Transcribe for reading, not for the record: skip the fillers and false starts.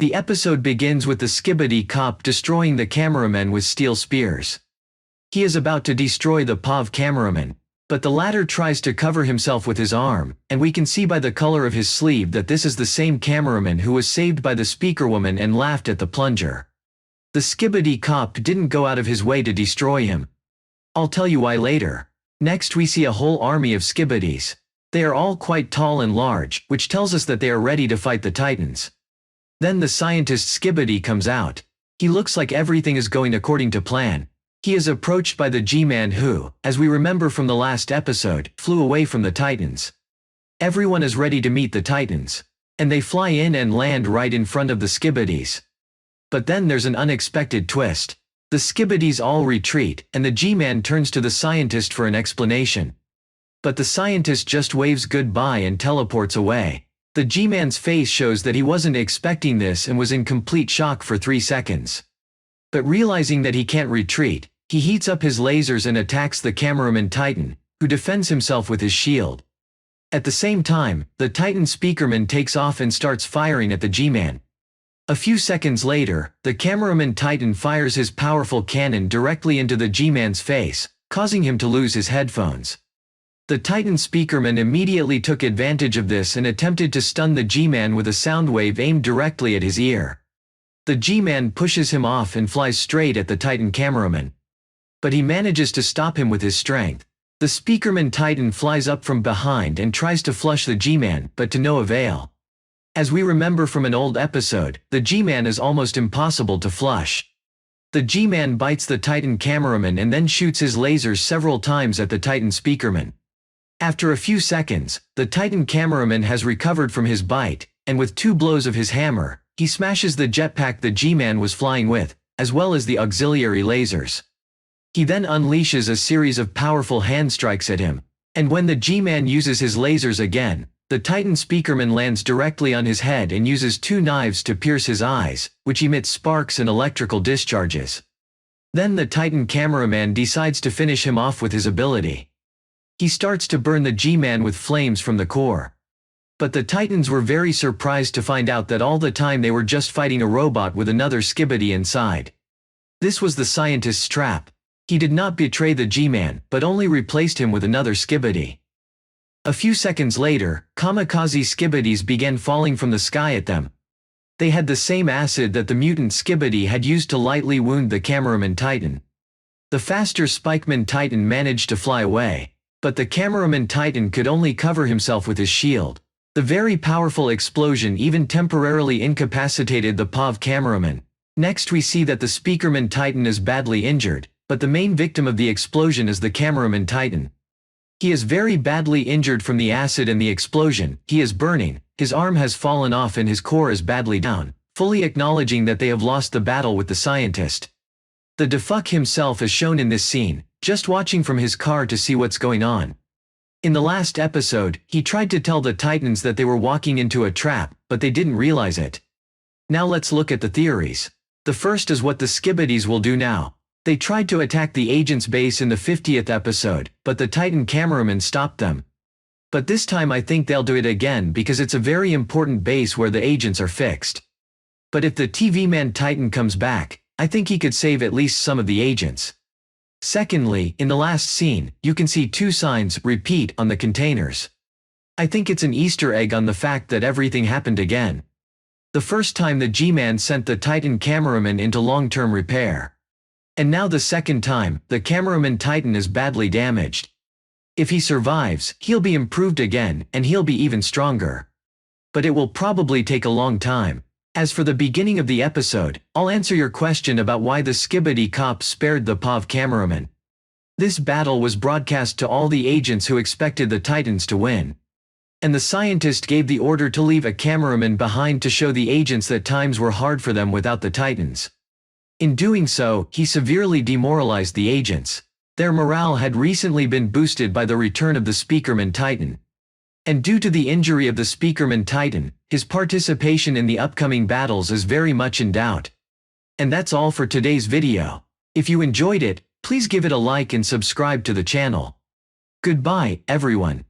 The episode begins with the Skibidi cop destroying the cameraman with steel spears. He is about to destroy the POV cameraman, but the latter tries to cover himself with his arm, and we can see by the color of his sleeve that this is the same cameraman who was saved by the speakerwoman and laughed at the plunger. The Skibidi cop didn't go out of his way to destroy him. I'll tell you why later. Next we see a whole army of Skibidis. They are all quite tall and large, which tells us that they are ready to fight the Titans. Then the scientist Skibidi comes out. He looks like everything is going according to plan. He is approached by the G-Man who, as we remember from the last episode, flew away from the Titans. Everyone is ready to meet the Titans, and they fly in and land right in front of the Skibidis. But then there's an unexpected twist. The Skibidis all retreat, and the G-Man turns to the scientist for an explanation. But the scientist just waves goodbye and teleports away. The G-Man's face shows that he wasn't expecting this and was in complete shock for 3 seconds. But realizing that he can't retreat, he heats up his lasers and attacks the cameraman Titan, who defends himself with his shield. At the same time, the Titan speakerman takes off and starts firing at the G-Man. A few seconds later, the cameraman Titan fires his powerful cannon directly into the G-Man's face, causing him to lose his headphones. The Titan speakerman immediately took advantage of this and attempted to stun the G-Man with a sound wave aimed directly at his ear. The G-Man pushes him off and flies straight at the Titan cameraman. But he manages to stop him with his strength. The speakerman Titan flies up from behind and tries to flush the G-Man, but to no avail. As we remember from an old episode, the G-Man is almost impossible to flush. The G-Man bites the Titan cameraman and then shoots his lasers several times at the Titan speakerman. After a few seconds, the Titan cameraman has recovered from his bite, and with 2 blows of his hammer, he smashes the jetpack the G-Man was flying with, as well as the auxiliary lasers. He then unleashes a series of powerful hand strikes at him, and when the G-Man uses his lasers again, the Titan speakerman lands directly on his head and uses 2 knives to pierce his eyes, which emit sparks and electrical discharges. Then the Titan cameraman decides to finish him off with his ability. He starts to burn the G-Man with flames from the core. But the Titans were very surprised to find out that all the time they were just fighting a robot with another Skibidi inside. This was the scientist's trap. He did not betray the G-Man, but only replaced him with another Skibidi. A few seconds later, kamikaze Skibidis began falling from the sky at them. They had the same acid that the mutant Skibidi had used to lightly wound the cameraman Titan. The faster Spikeman Titan managed to fly away, but the cameraman Titan could only cover himself with his shield. The very powerful explosion even temporarily incapacitated the POV cameraman. Next we see that the speakerman Titan is badly injured, but the main victim of the explosion is the cameraman Titan. He is very badly injured from the acid and the explosion. He is burning, his arm has fallen off and his core is badly down, fully acknowledging that they have lost the battle with the scientist. The Defuck himself is shown in this scene, just watching from his car to see what's going on. In the last episode, he tried to tell the Titans that they were walking into a trap, but they didn't realize it. Now let's look at the theories. The first is what the Skibidis will do now. They tried to attack the agent's base in the 50th episode, but the Titan cameraman stopped them. But this time I think they'll do it again because it's a very important base where the agents are fixed. But if the TV man Titan comes back, I think he could save at least some of the agents. Secondly, in the last scene, you can see 2 signs, repeat, on the containers. I think it's an Easter egg on the fact that everything happened again. The first time the G-Man sent the Titan cameraman into long-term repair. And now the second time, the cameraman Titan is badly damaged. If he survives, he'll be improved again, and he'll be even stronger. But it will probably take a long time. As for the beginning of the episode, I'll answer your question about why the Skibidi cop spared the POV cameraman. This battle was broadcast to all the agents who expected the Titans to win. And the scientist gave the order to leave a cameraman behind to show the agents that times were hard for them without the Titans. In doing so, he severely demoralized the agents. Their morale had recently been boosted by the return of the speakerman Titan. And due to the injury of the speakerman Titan, his participation in the upcoming battles is very much in doubt. And that's all for today's video. If you enjoyed it, please give it a like and subscribe to the channel. Goodbye, everyone.